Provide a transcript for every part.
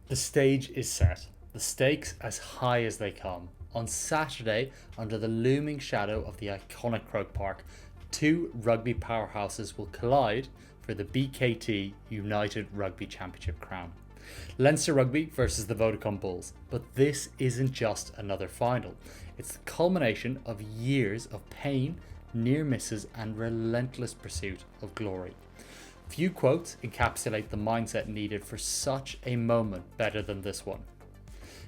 The stage is set, the stakes as high as they come. On Saturday, under the looming shadow of the iconic Croke Park, two rugby powerhouses will collide for the BKT United Rugby Championship crown. Leinster Rugby versus the Vodacom Bulls, but this isn't just another final. It's the culmination of years of pain, near misses, and relentless pursuit of glory. Few quotes encapsulate the mindset needed for such a moment better than this one.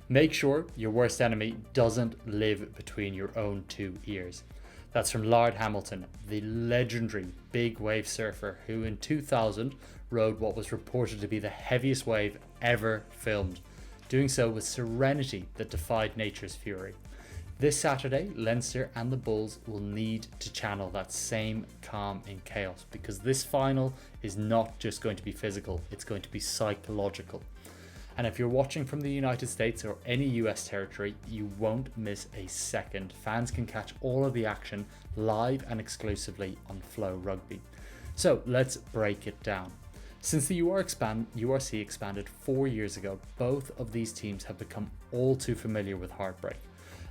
Make sure your worst enemy doesn't live between your own two ears. That's from Lord Hamilton, the legendary big wave surfer who in 2000 rode what was reported to be the heaviest wave ever filmed, doing so with serenity that defied nature's fury. This Saturday, Leinster and the Bulls will need to channel that same calm in chaos, because this final is not just going to be physical, it's going to be psychological. And if you're watching from the United States or any US territory, you won't miss a second. Fans can catch all of the action live and exclusively on FloRugby. So let's break it down. Since the URC expanded 4 years ago, both of these teams have become all too familiar with heartbreak.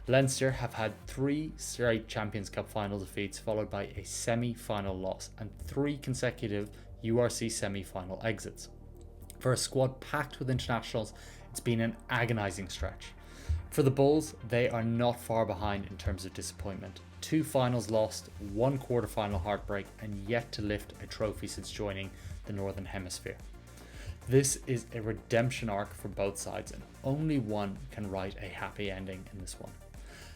Leinster have had 3 straight Champions Cup final defeats, followed by a semi-final loss and 3 consecutive URC semi-final exits. For a squad packed with internationals, it's been an agonising stretch. For the Bulls, they are not far behind in terms of disappointment. 2 finals lost, 1 quarter-final heartbreak, and yet to lift a trophy since joining the Northern Hemisphere. This is a redemption arc for both sides, and only one can write a happy ending in this one.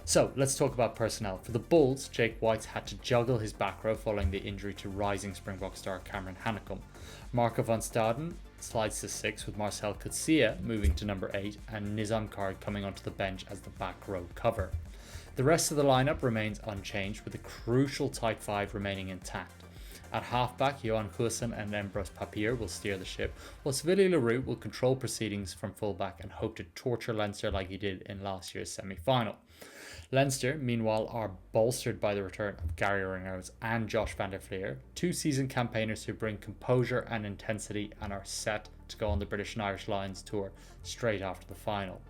So let's talk about personnel. For the Bulls, Jake White's had to juggle his back row following the injury to rising Springbok star Cameron Hanekom. Marco van Staden slides to 6, with Marcel Coetzee moving to number 8 and Nizam Kard coming onto the bench as the back row cover. The rest of the lineup remains unchanged, with the crucial tight 5 remaining intact. At halfback, Johan Goosen and Ambrose Papier will steer the ship, whilst Willie le Roux will control proceedings from fullback and hope to torture Leinster like he did in last year's semi-final. Leinster, meanwhile, are bolstered by the return of Gary Ringrose and Josh van der Flier, 2 seasoned campaigners who bring composure and intensity and are set to go on the British and Irish Lions tour straight after the final.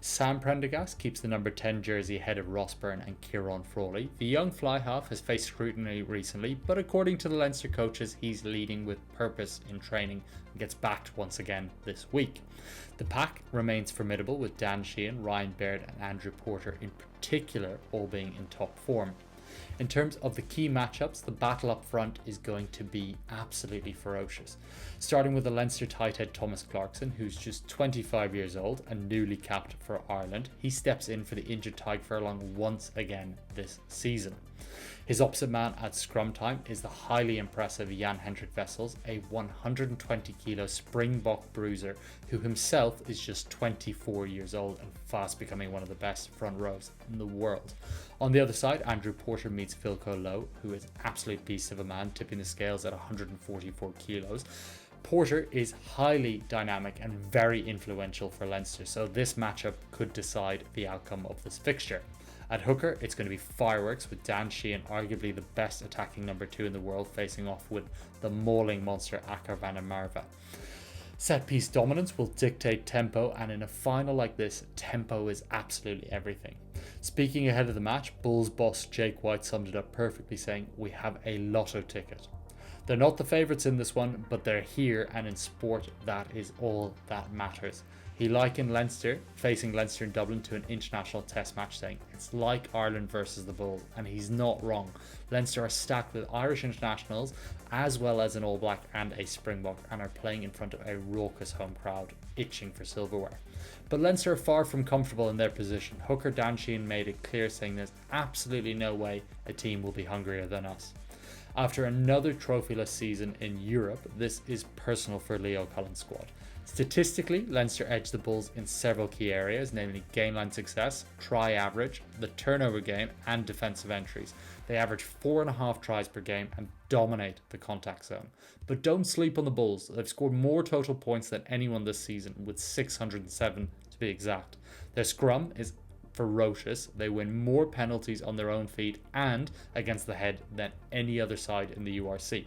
Sam Prendergast keeps the number 10 jersey ahead of Ross Byrne and Kieran Frawley. The young fly half has faced scrutiny recently, but according to the Leinster coaches, he's leading with purpose in training and gets backed once again this week. The pack remains formidable, with Dan Sheehan, Ryan Baird and Andrew Porter in particular all being in top form. In terms of the key matchups, the battle up front is going to be absolutely ferocious. Starting with the Leinster tight head Thomas Clarkson, who's just 25 years old and newly capped for Ireland. He steps in for the injured Tadhg Furlong once again this season. His opposite man at scrum time is the highly impressive Jan Hendrik Wessels, a 120 kilo Springbok bruiser who himself is just 24 years old and fast becoming one of the best front rows in the world. On the other side, Andrew Porter meets Philco Lowe, who is an absolute beast of a man, tipping the scales at 144 kilos. Porter is highly dynamic and very influential for Leinster, so this matchup could decide the outcome of this fixture. At hooker, it's going to be fireworks, with Dan Sheehan, arguably the best attacking number 2 in the world, facing off with the mauling monster Akar van der Merwe. Set piece dominance will dictate tempo, and in a final like this, tempo is absolutely everything. Speaking ahead of the match, Bulls boss Jake White summed it up perfectly, saying, "We have a lotto ticket." They're not the favourites in this one, but they're here, and in sport, that is all that matters. He likened Leinster, facing Leinster in Dublin, to an international test match, saying, "It's like Ireland versus the Bulls," and he's not wrong. Leinster are stacked with Irish internationals, as well as an All Black and a Springbok, and are playing in front of a raucous home crowd, itching for silverware. But Leinster are far from comfortable in their position. Hooker Dan Sheehan made it clear, saying there's absolutely no way a team will be hungrier than us. After another trophyless season in Europe, this is personal for Leo Cullen's squad. Statistically, Leinster edged the Bulls in several key areas, namely game line success, try average, the turnover game, and defensive entries. They average 4.5 tries per game and dominate the contact zone. But don't sleep on the Bulls. They've scored more total points than anyone this season, with 607 to be exact. Their scrum is ferocious. They win more penalties on their own feet and against the head than any other side in the URC.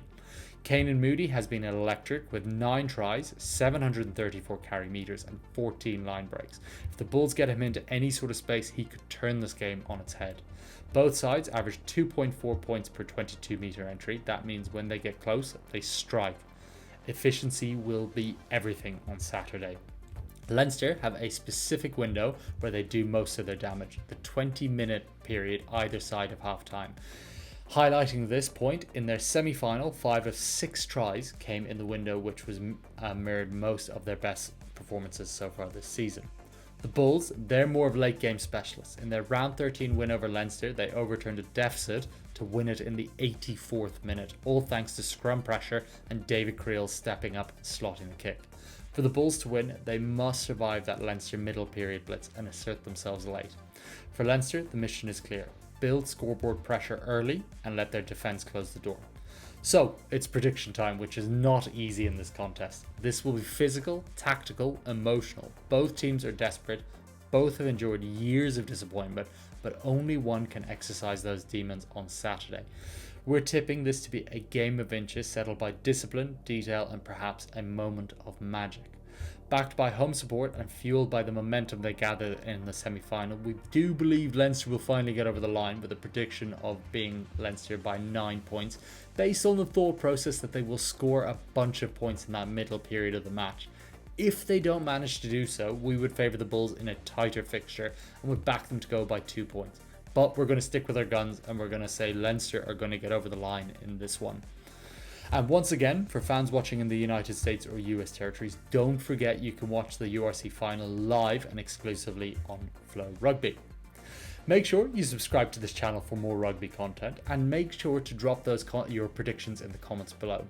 Kane Moody has been electric with 9 tries, 734 carry meters and 14 line breaks. If the Bulls get him into any sort of space, he could turn this game on its head. Both sides average 2.4 points per 22 meter entry. That means when they get close, they strike. Efficiency will be everything on Saturday. Leinster have a specific window where they do most of their damage, the 20-minute period either side of half time. Highlighting this point, in their semi-final, 5 of 6 tries came in the window, which was mirrored most of their best performances so far this season. The Bulls, they're more of late game specialists. In their round 13 win over Leinster, they overturned a deficit to win it in the 84th minute, all thanks to scrum pressure and David Creel stepping up and slotting the kick. For the Bulls to win, they must survive that Leinster middle period blitz and assert themselves late. For Leinster, the mission is clear. Build scoreboard pressure early and let their defence close the door. So, it's prediction time, which is not easy in this contest. This will be physical, tactical, emotional. Both teams are desperate. Both have endured years of disappointment, but only one can exercise those demons on Saturday. We're tipping this to be a game of inches settled by discipline, detail, and perhaps a moment of magic. Backed by home support and fueled by the momentum they gathered in the semi-final, we do believe Leinster will finally get over the line with a prediction of being Leinster by 9 points, based on the thought process that they will score a bunch of points in that middle period of the match. If they don't manage to do so, we would favour the Bulls in a tighter fixture and would back them to go by 2 points. But we're going to stick with our guns and we're going to say Leinster are going to get over the line in this one. And once again, for fans watching in the United States or US territories, don't forget you can watch the URC final live and exclusively on FloRugby. Make sure you subscribe to this channel for more rugby content and make sure to drop your predictions in the comments below.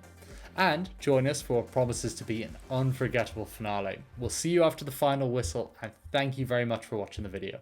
And join us for what promises to be an unforgettable finale. We'll see you after the final whistle and thank you very much for watching the video.